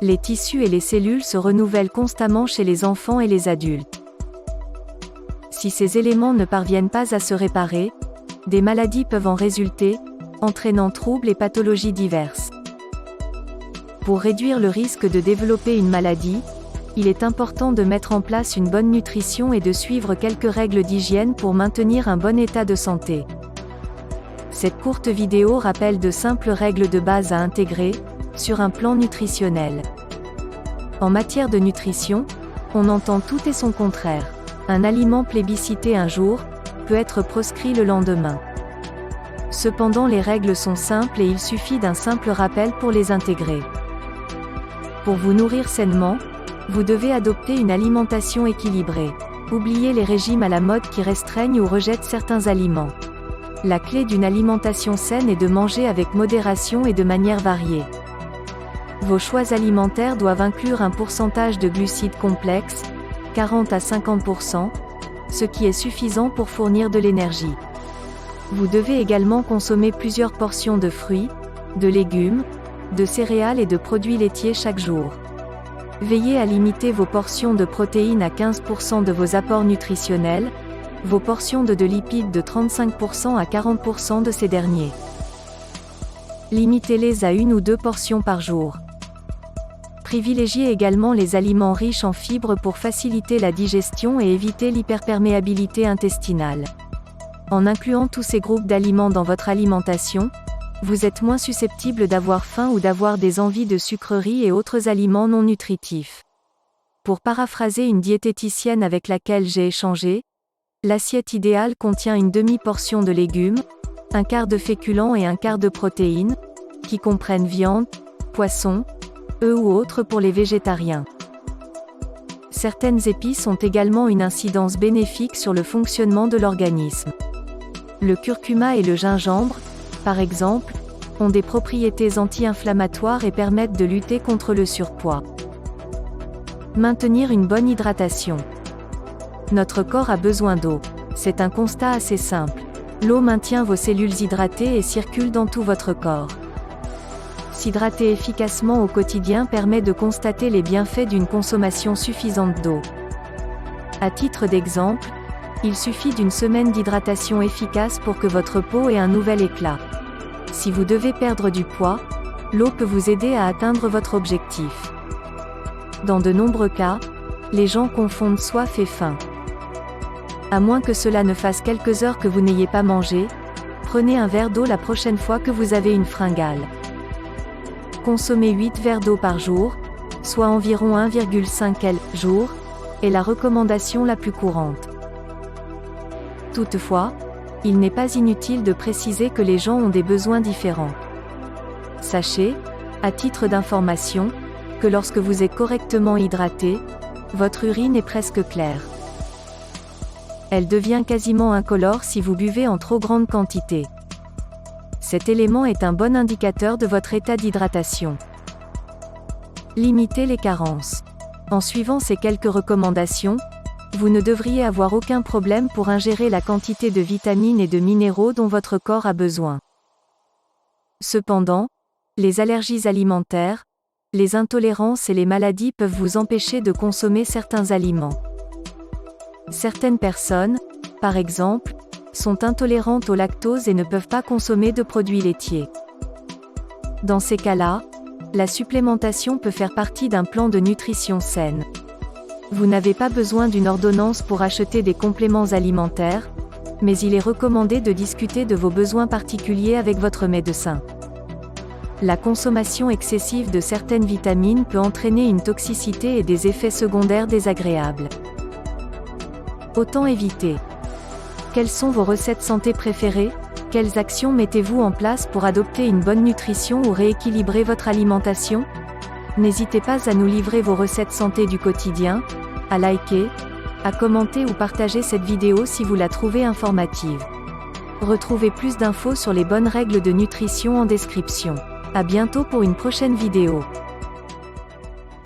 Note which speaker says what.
Speaker 1: Les tissus et les cellules se renouvellent constamment chez les enfants et les adultes. Si ces éléments ne parviennent pas à se réparer, des maladies peuvent en résulter, entraînant troubles et pathologies diverses. Pour réduire le risque de développer une maladie, il est important de mettre en place une bonne nutrition et de suivre quelques règles d'hygiène pour maintenir un bon état de santé. Cette courte vidéo rappelle de simples règles de base à intégrer, sur un plan nutritionnel. En matière de nutrition, on entend tout et son contraire. Un aliment plébiscité un jour, peut être proscrit le lendemain. Cependant les règles sont simples et il suffit d'un simple rappel pour les intégrer. Pour vous nourrir sainement, vous devez adopter une alimentation équilibrée. Oubliez les régimes à la mode qui restreignent ou rejettent certains aliments. La clé d'une alimentation saine est de manger avec modération et de manière variée. Vos choix alimentaires doivent inclure un pourcentage de glucides complexes, 40 à 50%, ce qui est suffisant pour fournir de l'énergie. Vous devez également consommer plusieurs portions de fruits, de légumes, de céréales et de produits laitiers chaque jour. Veillez à limiter vos portions de protéines à 15% de vos apports nutritionnels, vos portions de lipides de 35% à 40% de ces derniers. Limitez-les à 1 ou 2 portions par jour. Privilégiez également les aliments riches en fibres pour faciliter la digestion et éviter l'hyperperméabilité intestinale. En incluant tous ces groupes d'aliments dans votre alimentation, vous êtes moins susceptible d'avoir faim ou d'avoir des envies de sucreries et autres aliments non nutritifs. Pour paraphraser une diététicienne avec laquelle j'ai échangé, l'assiette idéale contient une demi-portion de légumes, un quart de féculents et un quart de protéines, qui comprennent viande, poisson, œufs ou autres pour les végétariens. Certaines épices ont également une incidence bénéfique sur le fonctionnement de l'organisme. Le curcuma et le gingembre, par exemple, ont des propriétés anti-inflammatoires et permettent de lutter contre le surpoids. Maintenir une bonne hydratation. Notre corps a besoin d'eau. C'est un constat assez simple. L'eau maintient vos cellules hydratées et circule dans tout votre corps. S'hydrater efficacement au quotidien permet de constater les bienfaits d'une consommation suffisante d'eau. À titre d'exemple, il suffit d'une semaine d'hydratation efficace pour que votre peau ait un nouvel éclat. Si vous devez perdre du poids, l'eau peut vous aider à atteindre votre objectif. Dans de nombreux cas, les gens confondent soif et faim. À moins que cela ne fasse quelques heures que vous n'ayez pas mangé, prenez un verre d'eau la prochaine fois que vous avez une fringale. Consommez 8 verres d'eau par jour, soit environ 1,5 L jour, est la recommandation la plus courante. Toutefois, il n'est pas inutile de préciser que les gens ont des besoins différents. Sachez, à titre d'information, que lorsque vous êtes correctement hydraté, votre urine est presque claire. Elle devient quasiment incolore si vous buvez en trop grande quantité. Cet élément est un bon indicateur de votre état d'hydratation. Limitez les carences. En suivant ces quelques recommandations, vous ne devriez avoir aucun problème pour ingérer la quantité de vitamines et de minéraux dont votre corps a besoin. Cependant, les allergies alimentaires, les intolérances et les maladies peuvent vous empêcher de consommer certains aliments. Certaines personnes, par exemple, sont intolérantes au lactose et ne peuvent pas consommer de produits laitiers. Dans ces cas-là, la supplémentation peut faire partie d'un plan de nutrition saine. Vous n'avez pas besoin d'une ordonnance pour acheter des compléments alimentaires, mais il est recommandé de discuter de vos besoins particuliers avec votre médecin. La consommation excessive de certaines vitamines peut entraîner une toxicité et des effets secondaires désagréables. Autant éviter. Quelles sont vos recettes santé préférées ? Quelles actions mettez-vous en place pour adopter une bonne nutrition ou rééquilibrer votre alimentation ? N'hésitez pas à nous livrer vos recettes santé du quotidien, à liker, à commenter ou partager cette vidéo si vous la trouvez informative. Retrouvez plus d'infos sur les bonnes règles de nutrition en description. À bientôt pour une prochaine vidéo.